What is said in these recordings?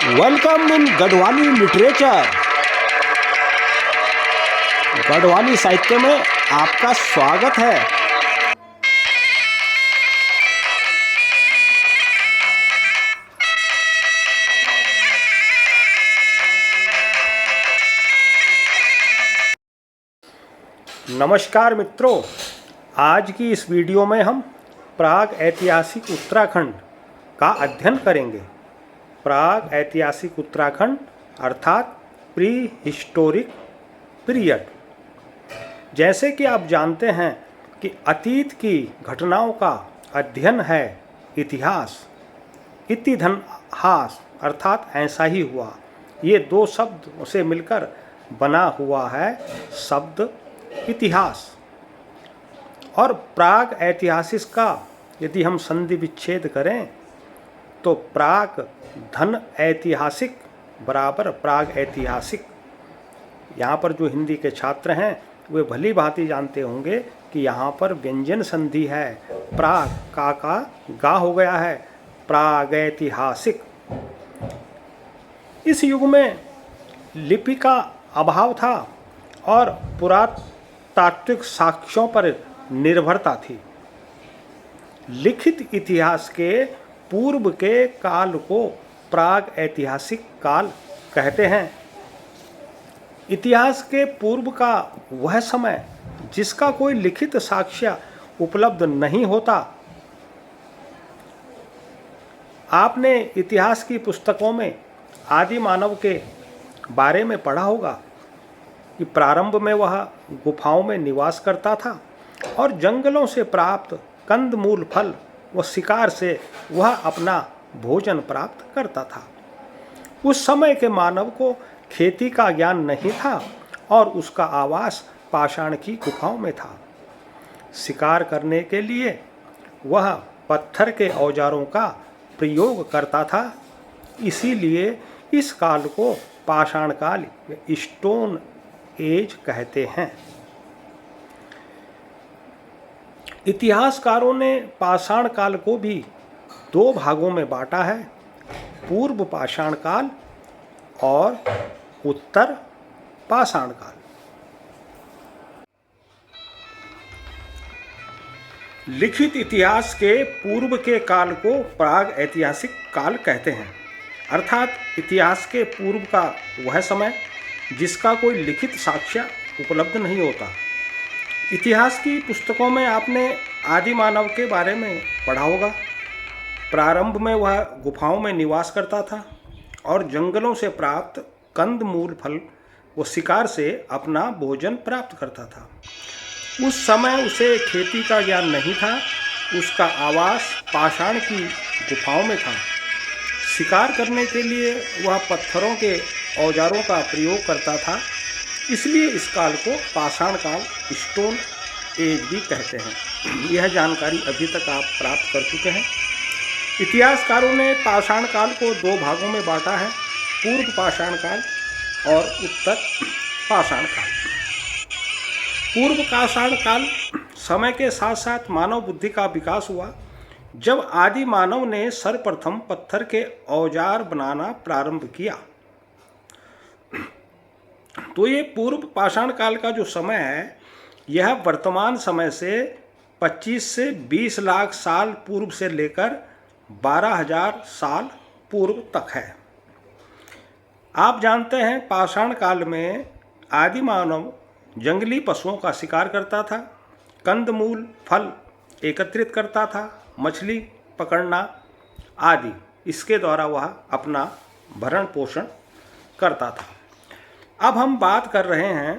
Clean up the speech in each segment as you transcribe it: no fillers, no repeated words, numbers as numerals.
Welcome in Garhwali literature. Garhwali साहित्य में आपका स्वागत है। नमस्कार मित्रों, आज की इस वीडियो में हम प्राग ऐतिहासिक उत्तराखंड का अध्ययन करेंगे। प्राग ऐतिहासिक उत्तराखंड अर्थात प्री हिस्टोरिक पीरियड। जैसे कि आप जानते हैं कि अतीत की घटनाओं का अध्ययन है इतिहास। इतिधनहास अर्थात ऐसा ही हुआ, ये दो शब्द से मिलकर बना हुआ है शब्द इतिहास। और प्राग ऐतिहासिक का यदि हम संधि विच्छेद करें तो प्राग धन ऐतिहासिक बराबर प्राग ऐतिहासिक। यहाँ पर जो हिंदी के छात्र हैं वे भली भांति जानते होंगे कि यहाँ पर व्यंजन संधि है। प्राग का गा हो गया है, प्राग ऐतिहासिक। इस युग में लिपि का अभाव था और पुरातात्विक साक्ष्यों पर निर्भरता थी। लिखित इतिहास के पूर्व के काल को प्राग ऐतिहासिक काल कहते हैं। इतिहास के पूर्व का वह समय जिसका कोई लिखित साक्ष्य उपलब्ध नहीं होता। आपने इतिहास की पुस्तकों में आदि मानव के बारे में पढ़ा होगा कि प्रारंभ में वह गुफाओं में निवास करता था और जंगलों से प्राप्त कंदमूल फल व शिकार से वह अपना भोजन प्राप्त करता था। उस समय के मानव को खेती का ज्ञान नहीं था और उसका आवास पाषाण की गुफाओं में था। शिकार करने के लिए वह पत्थर के औजारों का प्रयोग करता था। इसीलिए इस काल को पाषाण काल स्टोन एज कहते हैं। इतिहासकारों ने पाषाण काल को भी दो भागों में बांटा है, पूर्व पाषाण काल और उत्तर पाषाण काल। लिखित इतिहास के पूर्व के काल को प्राग ऐतिहासिक काल कहते हैं, अर्थात इतिहास के पूर्व का वह समय जिसका कोई लिखित साक्ष्य उपलब्ध नहीं होता। इतिहास की पुस्तकों में आपने आदि मानव के बारे में पढ़ा होगा। प्रारंभ में वह गुफाओं में निवास करता था और जंगलों से प्राप्त कंदमूल फल व शिकार से अपना भोजन प्राप्त करता था। उस समय उसे खेती का ज्ञान नहीं था। उसका आवास पाषाण की गुफाओं में था। शिकार करने के लिए वह पत्थरों के औजारों का प्रयोग करता था। इसलिए इस काल को पाषाण काल स्टोन एज भी कहते हैं। यह जानकारी अभी तक आप प्राप्त कर चुके हैं। इतिहासकारों ने पाषाण काल को दो भागों में बांटा है, पूर्व पाषाण काल और उत्तर पाषाण काल। पूर्व पाषाण काल समय के साथ साथ मानव बुद्धि का विकास हुआ। जब आदि मानव ने सर्वप्रथम पत्थर के औजार बनाना प्रारंभ किया, तो ये पूर्व पाषाण काल का जो समय है यह वर्तमान समय से 25 से 20 लाख साल पूर्व से लेकर 12,000 साल पूर्व तक है। आप जानते हैं पाषाण काल में आदि मानव जंगली पशुओं का शिकार करता था, कंदमूल फल एकत्रित करता था, मछली पकड़ना आदि, इसके द्वारा वह अपना भरण पोषण करता था। अब हम बात कर रहे हैं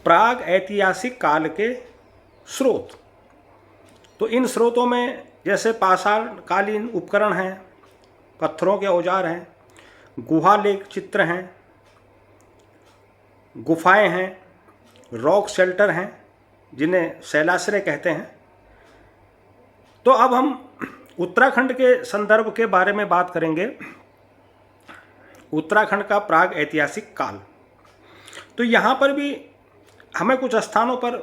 प्राग ऐतिहासिक काल के स्रोत। तो इन स्रोतों में जैसे पाषाणकालीन उपकरण हैं, पत्थरों के औजार हैं, गुहा लेख चित्र हैं, गुफाएं हैं, रॉक शेल्टर हैं जिन्हें शैलाश्रय कहते हैं। तो अब हम उत्तराखंड के संदर्भ के बारे में बात करेंगे। उत्तराखंड का प्राग ऐतिहासिक काल। तो यहाँ पर भी हमें कुछ स्थानों पर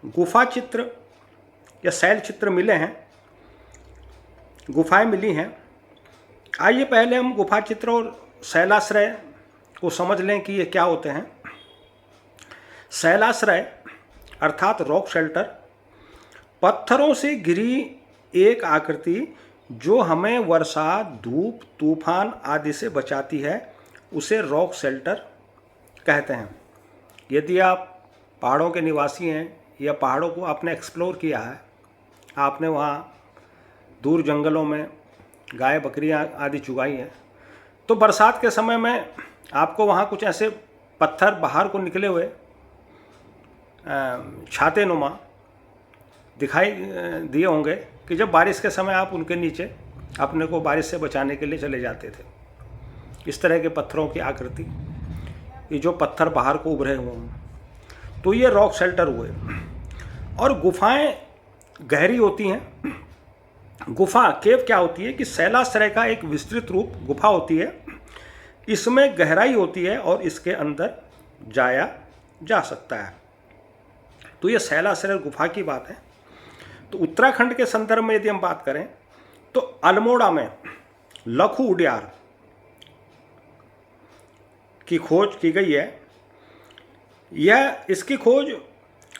गुफा चित्र या शैल चित्र मिले हैं, गुफाएं मिली हैं। आइए पहले हम गुफा चित्र और शैलाश्रय को समझ लें कि ये क्या होते हैं। शैलाश्रय अर्थात रॉक शेल्टर, पत्थरों से घिरी एक आकृति जो हमें वर्षा, धूप, तूफान आदि से बचाती है, उसे रॉक शेल्टर कहते हैं। यदि आप पहाड़ों के निवासी हैं या पहाड़ों को आपने एक्सप्लोर किया है, आपने वहाँ दूर जंगलों में गाय बकरियाँ आदि चुगाई हैं, तो बरसात के समय में आपको वहाँ कुछ ऐसे पत्थर बाहर को निकले हुए छाते नुमा दिखाई दिए होंगे कि जब बारिश के समय आप उनके नीचे अपने को बारिश से बचाने के लिए चले जाते थे। इस तरह के पत्थरों की आकृति, ये जो पत्थर बाहर को उभरे हुए हैं, तो ये रॉक शेल्टर हुए। और गुफाएं गहरी होती हैं। गुफा केव क्या होती है कि शैलाश्रय का एक विस्तृत रूप गुफा होती है। इसमें गहराई होती है और इसके अंदर जाया जा सकता है। तो ये शैलाश्रय गुफा की बात है। तो उत्तराखंड के संदर्भ में यदि हम बात करें तो अल्मोड़ा में लखू उडियार की खोज की गई है। इसकी खोज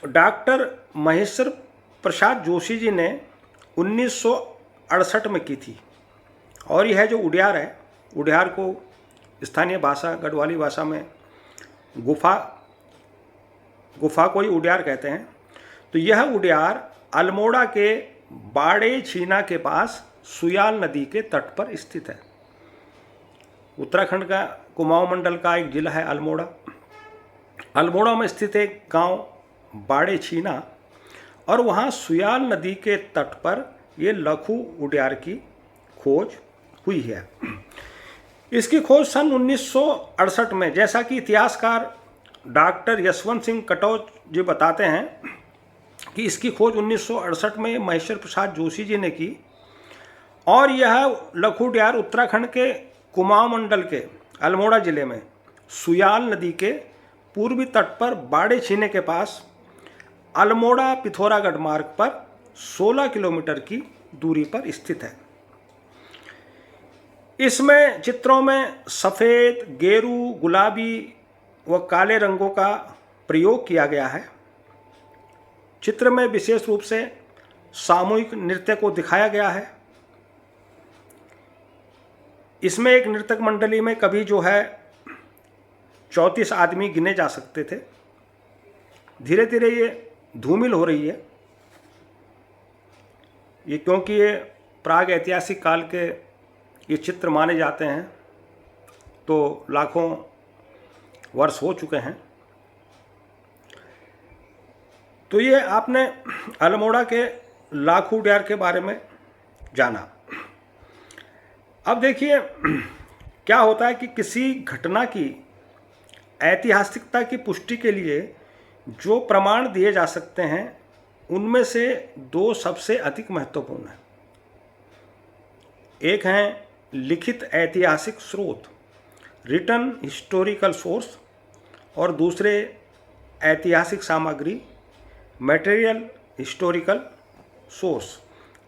डॉक्टर महेश्वर प्रसाद जोशी जी ने 1968 में की थी। और यह जो उडियार है, उडियार को स्थानीय भाषा गढ़वाली भाषा में गुफा को ही उडियार कहते हैं। तो यह उडियार अल्मोड़ा के बाड़े छीना के पास सुयाल नदी के तट पर स्थित है। उत्तराखंड का कुमाऊं मंडल का एक जिला है अल्मोड़ा। अल्मोड़ा में स्थित एक गांव बाड़े छीना, और वहाँ सुयाल नदी के तट पर ये लखू उडियार की खोज हुई है। इसकी खोज सन 1968 में, जैसा कि इतिहासकार डॉक्टर यशवंत सिंह कटौच जी बताते हैं कि इसकी खोज 1968 में महेश्वर प्रसाद जोशी जी ने की। और यह लखू उडियार उत्तराखंड के कुमाऊं मंडल के अल्मोड़ा जिले में सुयाल नदी के पूर्वी तट पर बाड़े छीने के पास अल्मोड़ा पिथौरागढ़ मार्ग पर 16 किलोमीटर की दूरी पर स्थित है। इसमें चित्रों में सफ़ेद, गेरू, गुलाबी व काले रंगों का प्रयोग किया गया है। चित्र में विशेष रूप से सामूहिक नृत्य को दिखाया गया है। इसमें एक नृतक मंडली में कभी जो है 34 आदमी गिने जा सकते थे। धीरे धीरे ये धूमिल हो रही है, ये क्योंकि ये प्राग ऐतिहासिक काल के ये चित्र माने जाते हैं, तो लाखों वर्ष हो चुके हैं। तो ये आपने अल्मोड़ा के लखू उडियार के बारे में जाना। अब देखिए क्या होता है कि किसी घटना की ऐतिहासिकता की पुष्टि के लिए जो प्रमाण दिए जा सकते हैं, उनमें से दो सबसे अधिक महत्वपूर्ण हैं। एक हैं लिखित ऐतिहासिक स्रोत, रिटन हिस्टोरिकल सोर्स, और दूसरे ऐतिहासिक सामग्री, मटेरियल हिस्टोरिकल सोर्स।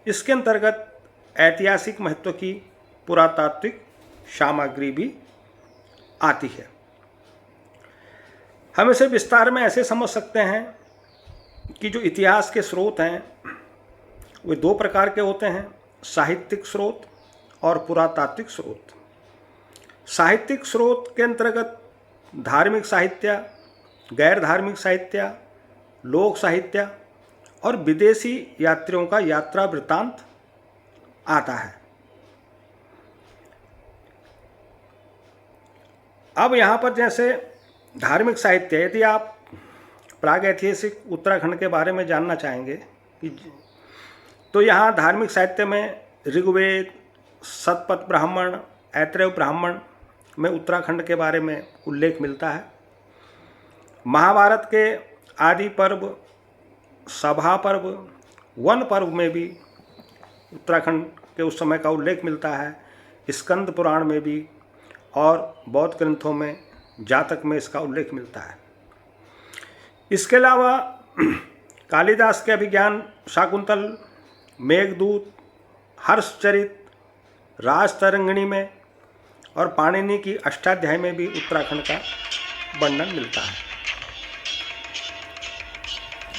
इसके अंतर्गत ऐतिहासिक महत्व की पुरातात्विक सामग्री भी आती है। हम इसे विस्तार में ऐसे समझ सकते हैं कि जो इतिहास के स्रोत हैं वे दो प्रकार के होते हैं, साहित्यिक स्रोत और पुरातात्विक स्रोत। साहित्यिक स्रोत के अंतर्गत धार्मिक साहित्य, गैर धार्मिक साहित्य, लोक साहित्य और विदेशी यात्रियों का यात्रा वृत्तांत आता है। अब यहाँ पर जैसे धार्मिक साहित्य, यदि आप प्रागैतिहासिक उत्तराखंड के बारे में जानना चाहेंगे तो यहाँ धार्मिक साहित्य में ऋग्वेद, शतपथ ब्राह्मण, ऐतरेय ब्राह्मण में उत्तराखंड के बारे में उल्लेख मिलता है। महाभारत के आदि पर्व, सभा पर्व, वन पर्व में भी उत्तराखंड के उस समय का उल्लेख मिलता है। स्कंद पुराण में भी और बौद्ध ग्रंथों में, जातक में इसका उल्लेख मिलता है। इसके अलावा कालिदास के अभिज्ञान शाकुंतल, मेघदूत, हर्षचरित, राज तरंगिणी में और पाणिनि की अष्टाध्यायी में भी उत्तराखंड का वर्णन मिलता है।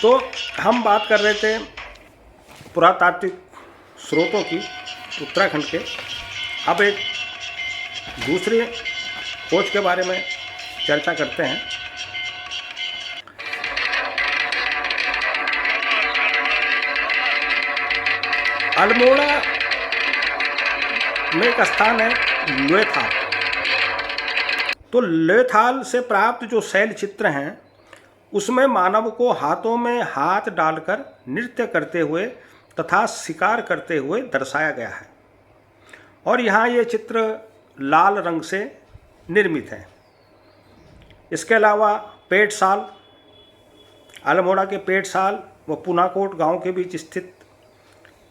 तो हम बात कर रहे थे पुरातात्विक स्रोतों की उत्तराखंड के। अब एक दूसरे खोज के बारे में चर्चा करते हैं। अल्मोड़ा में एक स्थान है लोथाल। तो लोथाल से प्राप्त जो शैल चित्र हैं उसमें मानव को हाथों में हाथ डालकर नृत्य करते हुए तथा शिकार करते हुए दर्शाया गया है और यहाँ ये चित्र लाल रंग से निर्मित है। इसके अलावा पेटसाल, अल्मोड़ा के पेटसाल व पुनाकोट गांव के बीच स्थित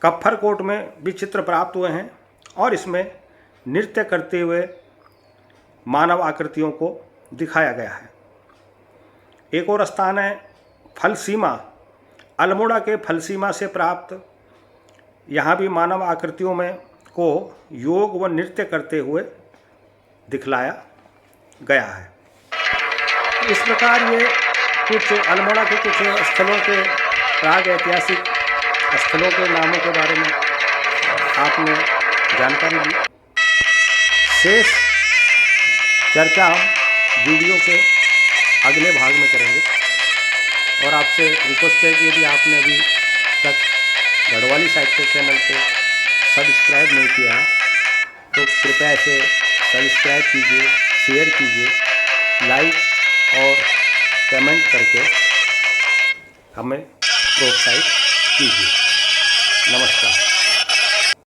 कफ्फरकोट में भी चित्र प्राप्त हुए हैं और इसमें नृत्य करते हुए मानव आकृतियों को दिखाया गया है। एक और स्थान है फलसीमा। अल्मोड़ा के फलसीमा से प्राप्त यहाँ भी मानव आकृतियों में को योग व नृत्य करते हुए दिखलाया गया है। इस प्रकार ये कुछ अल्मोड़ा के कुछ स्थलों के प्राग ऐतिहासिक स्थलों के नामों के बारे में आपने जानकारी दी। शेष चर्चा हम वीडियो के अगले भाग में करेंगे और आपसे रिक्वेस्ट है कि यदि आपने अभी तक गढ़वाली साहित्य चैनल को सब्सक्राइब नहीं किया है तो कृपया इसे सब्सक्राइब कीजिए, शेयर कीजिए, लाइक और कमेंट करके हमें प्रोत्साहित कीजिए। नमस्कार।